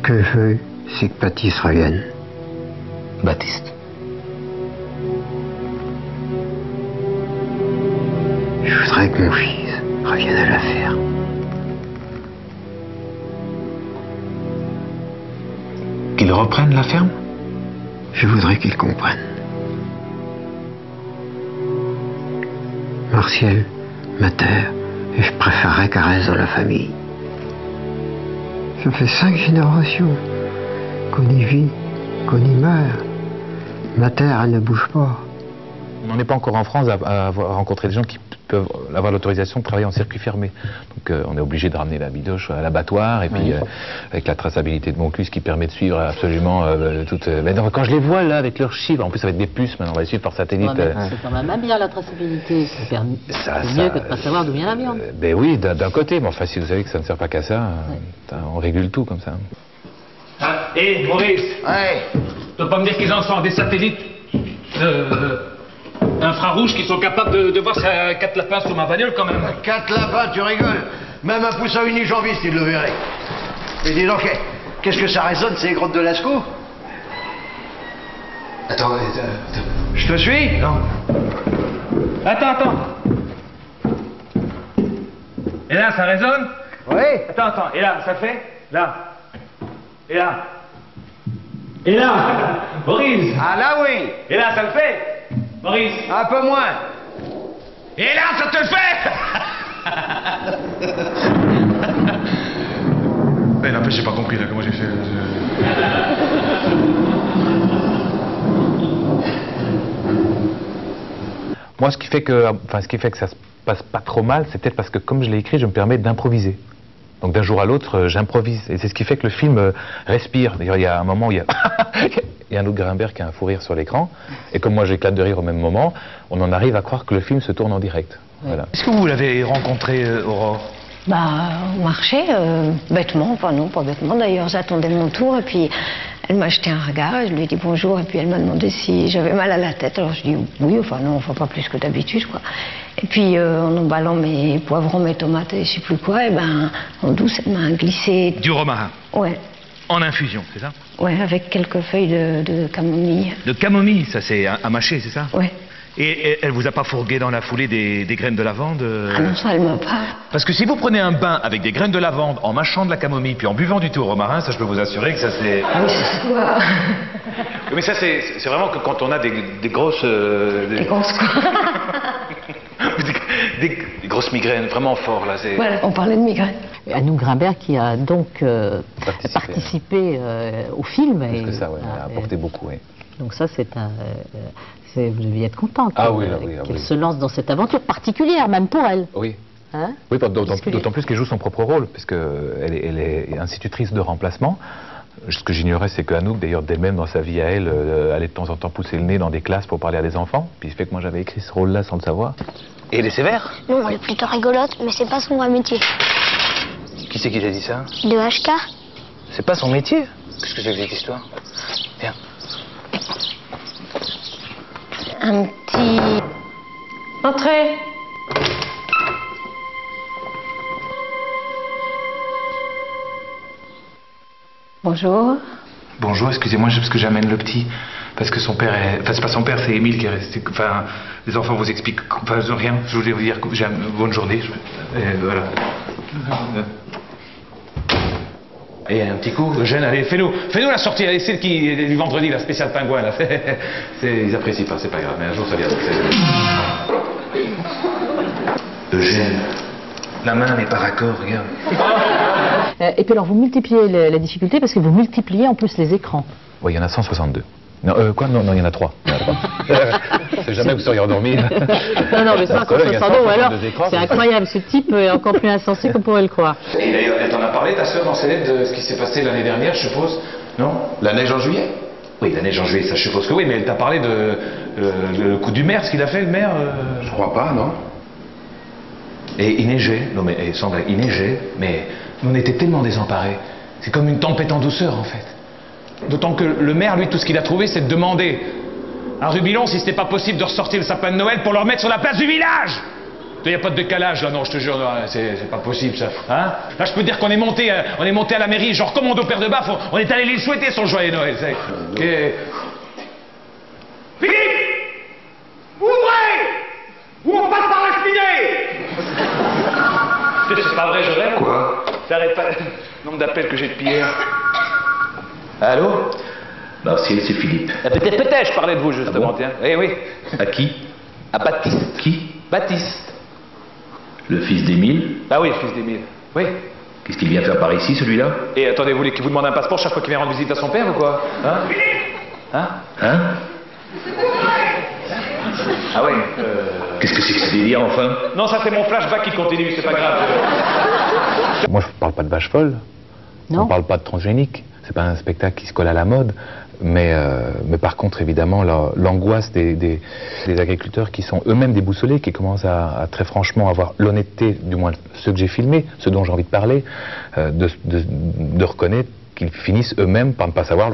que je veux, c'est que Baptiste revienne. Baptiste. Je voudrais que mon fils revienne à la ferme. Qu'il reprenne la ferme? Je voudrais qu'il comprenne. Martial, ma terre, et je préférerais qu'elle reste dans la famille. Ça fait 5 générations qu'on y vit, qu'on y meurt. Ma terre, elle ne bouge pas. On n'en est pas encore en France à avoir rencontré des gens qui peuvent avoir l'autorisation de travailler en circuit fermé. Donc on est obligé de ramener la bidoche à l'abattoir et puis avec la traçabilité de Moncluse qui permet de suivre absolument toute... Mais non, quand je les vois là avec leurs chiffres, en plus ça va être des puces maintenant, on va les suivre par satellite. Ouais, c'est quand même bien la traçabilité, c'est mieux que de ne pas savoir d'où vient la viande. Ben oui, d'un côté, mais enfin si vous savez que ça ne sert pas qu'à ça, on régule tout comme ça. Hé, Maurice. Ouais. Tu peux pas me dire qu'ils en sont des satellites infrarouges qui sont capables de voir 4 lapins sous ma bagnole quand même. 4 lapins, tu rigoles? Même un poussin unijambiste, il le verrait. Mais dis donc, qu'est-ce que ça résonne, ces grottes de Lascaux? Attends, je te suis? Non. Attends. Et là, ça résonne? Oui. Attends. Et là, ça fait? Là. Et là. Et là. Maurice. Ah là, oui. Et là, ça le fait? Maurice. Un peu moins. Et là, ça te le fait? Mais n'empêche, j'ai pas compris là, comment j'ai fait. Moi, ce qui fait que ça se passe pas trop mal, c'est peut-être parce que comme je l'ai écrit, je me permets d'improviser. Donc d'un jour à l'autre, j'improvise. Et c'est ce qui fait que le film respire. D'ailleurs, il y a un moment où il y a Anouk Grimbert qui a un fou rire sur l'écran. Et comme moi, j'éclate de rire au même moment, on en arrive à croire que le film se tourne en direct. Voilà. Est-ce que vous l'avez rencontré, Aurore? Au marché, bêtement, enfin non, pas bêtement d'ailleurs, j'attendais mon tour et puis elle m'a jeté un regard et je lui ai dit bonjour et puis elle m'a demandé si j'avais mal à la tête. Alors je dis oui, enfin non, enfin pas plus que d'habitude quoi. Et puis en emballant mes poivrons, mes tomates et je sais plus quoi, et ben en douce elle m'a glissé... Du romarin? Ouais. En infusion, c'est ça? Ouais, avec quelques feuilles de camomille. De camomille, ça c'est à mâcher, c'est ça? Ouais. Et elle vous a pas fourgué dans la foulée des graines de lavande? Ah non, ça elle m'a pas... Parce que si vous prenez un bain avec des graines de lavande, en mâchant de la camomille, puis en buvant du thé au romarin, ça je peux vous assurer que ça c'est... Ah oui, c'est quoi? Mais ça c'est vraiment que quand on a des grosses... Des grosses quoi? des grosses migraines, vraiment fort là. Voilà, on parlait de migraine. Anouk Grimbert qui a donc participé au film. Parce que ça, elle a apporté beaucoup, oui. Donc ça, vous deviez être content qu'elle se lance dans cette aventure particulière, même pour elle. Oui. Hein? Oui, d'autant plus qu'elle joue son propre rôle, puisqu'elle est institutrice de remplacement. Ce que j'ignorais, c'est que Anouk, d'ailleurs, d'elle-même, dans sa vie à elle, allait de temps en temps pousser le nez dans des classes pour parler à des enfants. Puis il fait que moi, j'avais écrit ce rôle-là sans le savoir. Et elle est sévère? Non, elle est plutôt rigolote, mais c'est pas son vrai métier. Qui c'est qui t'a dit ça? De HK. C'est pas son métier? Qu'est-ce que c'est que cette histoire? Viens. Un petit... Entrez. Bonjour. Bonjour, excusez-moi, parce que j'amène le petit. Parce que son père est... Enfin, c'est pas son père, c'est Émile qui est resté... Enfin, les enfants vous expliquent... Enfin, rien, je voulais vous dire que j'ai une bonne journée. Et voilà. Et un petit coup, Eugène, allez, fais-nous la sortie, allez, celle du vendredi, la spéciale pingouin, là. Ils apprécient pas, c'est pas grave, mais un jour ça viendra. Eugène, la main n'est pas raccord, regarde. Et puis alors, vous multipliez la difficulté parce que vous multipliez en plus les écrans. Oui, il y en a 162. Non, quoi? Non, il y en a 3. C'est jamais que vous seriez endormi. Non, mais 162, alors, c'est incroyable, ce type est encore plus insensé qu'on pourrait le croire. Et d'ailleurs, elle t'en a parlé, ta sœur, dans ses lettres, de ce qui s'est passé l'année dernière, je suppose? Non? La neige en juillet? Oui, la neige en juillet, ça je suppose que oui, mais elle t'a parlé de le coup du maire, ce qu'il a fait, le maire? Je crois pas, non? Et il neigeait, non mais Sandra, il neigeait, mais on était tellement désemparés. C'est comme une tempête en douceur, en fait. D'autant que le maire, lui, tout ce qu'il a trouvé, c'est de demander à Rubilon si c'était pas possible de ressortir le sapin de Noël pour le remettre sur la place du village. Il n'y a pas de décalage là, non, je te jure, c'est pas possible ça. Hein? Là, je peux te dire qu'on est monté à la mairie, genre commando père de baffe, on est allé les souhaiter son joyeux Noël, c'est. Philippe! Ouvrez! Ou on passe par la cheminée! C'est pas vrai, je rêve. Quoi? T'arrêtes pas le nombre d'appels que j'ai depuis hier. Allô? Martial, c'est Philippe. Peut-être, je parlais de vous justement, bon? tiens. Eh oui. À qui? À Baptiste. Qui? Baptiste. Le fils d'Émile? Ah oui, fils d'Émile. Oui. Qu'est-ce qu'il vient faire par ici, celui-là? Et attendez, vous voulez qu'il vous demande un passeport chaque fois qu'il vient rendre visite à son père ou quoi? Hein? Hein? Hein? Ah oui, Qu'est-ce que c'est que ce délire, enfin? Non, ça c'est mon flashback qui continue, c'est pas grave. Moi, je ne parle pas de vache folle. Non. On ne parle pas de transgénique. C'est pas un spectacle qui se colle à la mode. Mais par contre, évidemment, l'angoisse des agriculteurs qui sont eux-mêmes déboussolés, qui commencent à très franchement avoir l'honnêteté, du moins ceux que j'ai filmés, ceux dont j'ai envie de parler, de reconnaître qu'ils finissent eux-mêmes par ne pas savoir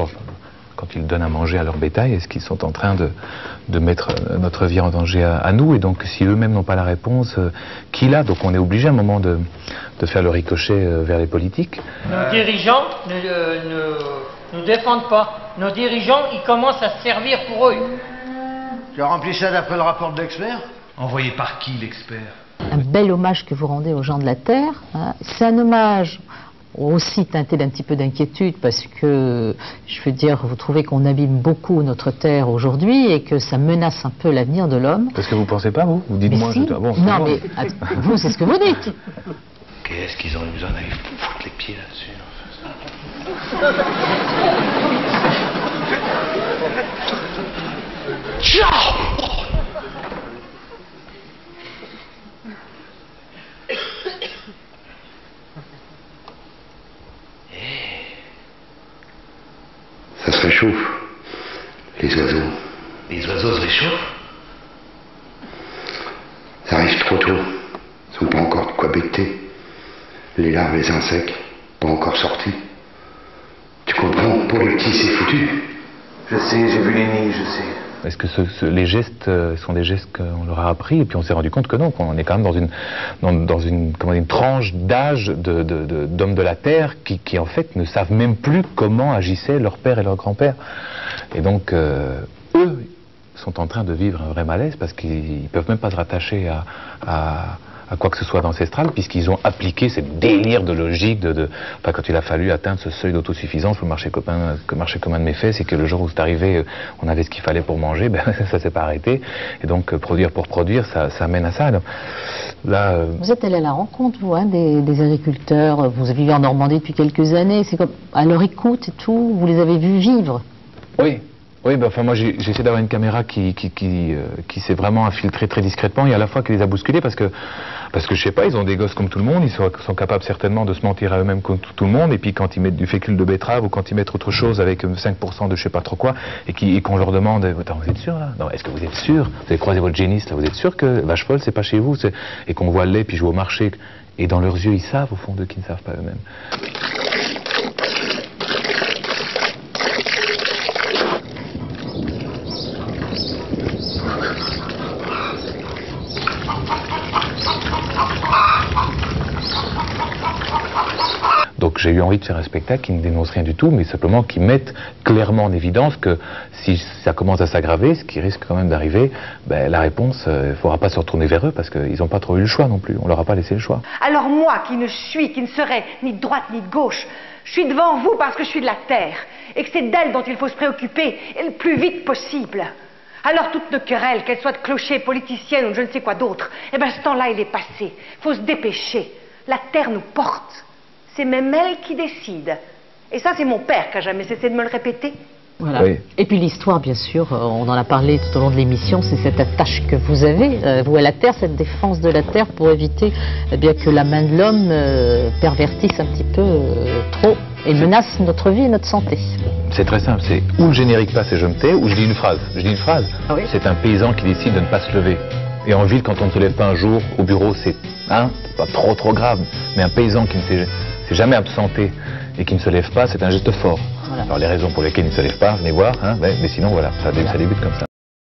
quand ils donnent à manger à leur bétail, est-ce qu'ils sont en train de mettre notre vie en danger à nous? Et donc, si eux-mêmes n'ont pas la réponse, qui l'a? Donc, on est obligé à un moment de faire le ricochet vers les politiques. Nos dirigeants ne nous défendent pas. Nos dirigeants, ils commencent à se servir pour eux. Tu as rempli ça d'après le rapport de l'expert? Envoyé par qui, l'expert? Un bel hommage que vous rendez aux gens de la Terre. Hein. C'est un hommage aussi teinté d'un petit peu d'inquiétude parce que, je veux dire, vous trouvez qu'on abîme beaucoup notre Terre aujourd'hui et que ça menace un peu l'avenir de l'homme. Parce que vous ne pensez pas, vous dites-moi. Si. Bon, non, mais vous, c'est ce que vous dites. Qu'est-ce qu'ils ont eu besoin d'aller foutre les pieds là-dessus? Ça se réchauffe, les oiseaux. Les oiseaux se réchauffent? Ça arrive trop tôt. Ils sont pas encore de quoi becter. Les larves, les insectes, pas encore sortis. Tu comprends, pour les petits, c'est foutu. Je sais, j'ai vu les nids, je sais. Est-ce que les gestes sont des gestes qu'on leur a appris? Et puis on s'est rendu compte que non, qu'on est quand même dans une tranche d'âge d'hommes de la Terre qui en fait ne savent même plus comment agissaient leur père et leur grand-père. Et donc eux sont en train de vivre un vrai malaise parce qu'ils ne peuvent même pas se rattacher à quoi que ce soit d'ancestral, puisqu'ils ont appliqué ces délires de logique enfin, quand il a fallu atteindre ce seuil d'autosuffisance pour marcher commun de mes fesses, et que le jour où c'est arrivé, on avait ce qu'il fallait pour manger, ben ça s'est pas arrêté. Et donc produire pour produire, ça mène à ça. Donc, là, vous êtes allé à la rencontre, vous, hein, des agriculteurs. Vous vivez en Normandie depuis quelques années. C'est comme à leur écoute et tout. Vous les avez vus vivre. Oui. Oui, ben, enfin, moi j'ai essayé d'avoir une caméra qui s'est vraiment infiltrée très discrètement, et à la fois qui les a bousculés parce que je sais pas, ils ont des gosses comme tout le monde, ils sont capables certainement de se mentir à eux-mêmes comme tout le monde, et puis quand ils mettent du fécule de betterave ou quand ils mettent autre chose avec 5% de je sais pas trop quoi, et qu'on leur demande, attends, vous êtes sûr là? Non, est-ce que vous êtes sûr? Vous avez croisé votre géniste là, vous êtes sûr que vache folle c'est pas chez vous? Et qu'on voit le lait puis je vais au marché, et dans leurs yeux ils savent au fond d'eux qu'ils ne savent pas eux-mêmes. Donc j'ai eu envie de faire un spectacle qui ne dénonce rien du tout, mais simplement qui mette clairement en évidence que si ça commence à s'aggraver, ce qui risque quand même d'arriver, ben, la réponse, il ne faudra pas se retourner vers eux parce qu'ils n'ont pas trop eu le choix non plus, on leur a pas laissé le choix. Alors moi qui ne serai ni de droite ni de gauche, je suis devant vous parce que je suis de la terre et que c'est d'elle dont il faut se préoccuper et le plus vite possible. Alors toutes nos querelles, qu'elles soient de clochers, politiciennes ou je ne sais quoi d'autre, eh bien ce temps-là il est passé, il faut se dépêcher. La terre nous porte. C'est même elle qui décide. Et ça, c'est mon père qui a jamais cessé de me le répéter. Voilà. Oui. Et puis l'histoire, bien sûr, on en a parlé tout au long de l'émission, c'est cette attache que vous avez, vous à la terre, cette défense de la terre pour éviter bien que la main de l'homme pervertisse un petit peu trop et menace notre vie et notre santé. C'est très simple, c'est ou le générique passe et je me tais, ou je dis une phrase. Je dis une phrase. Ah oui. C'est un paysan qui décide de ne pas se lever. Et en ville, quand on ne se lève pas un jour, au bureau, c'est pas trop grave. Mais un paysan qui ne s'est jamais absenté et qui ne se lève pas, c'est un geste fort. Voilà. Alors les raisons pour lesquelles il ne se lève pas, venez voir, hein, mais sinon voilà, ça débute comme ça.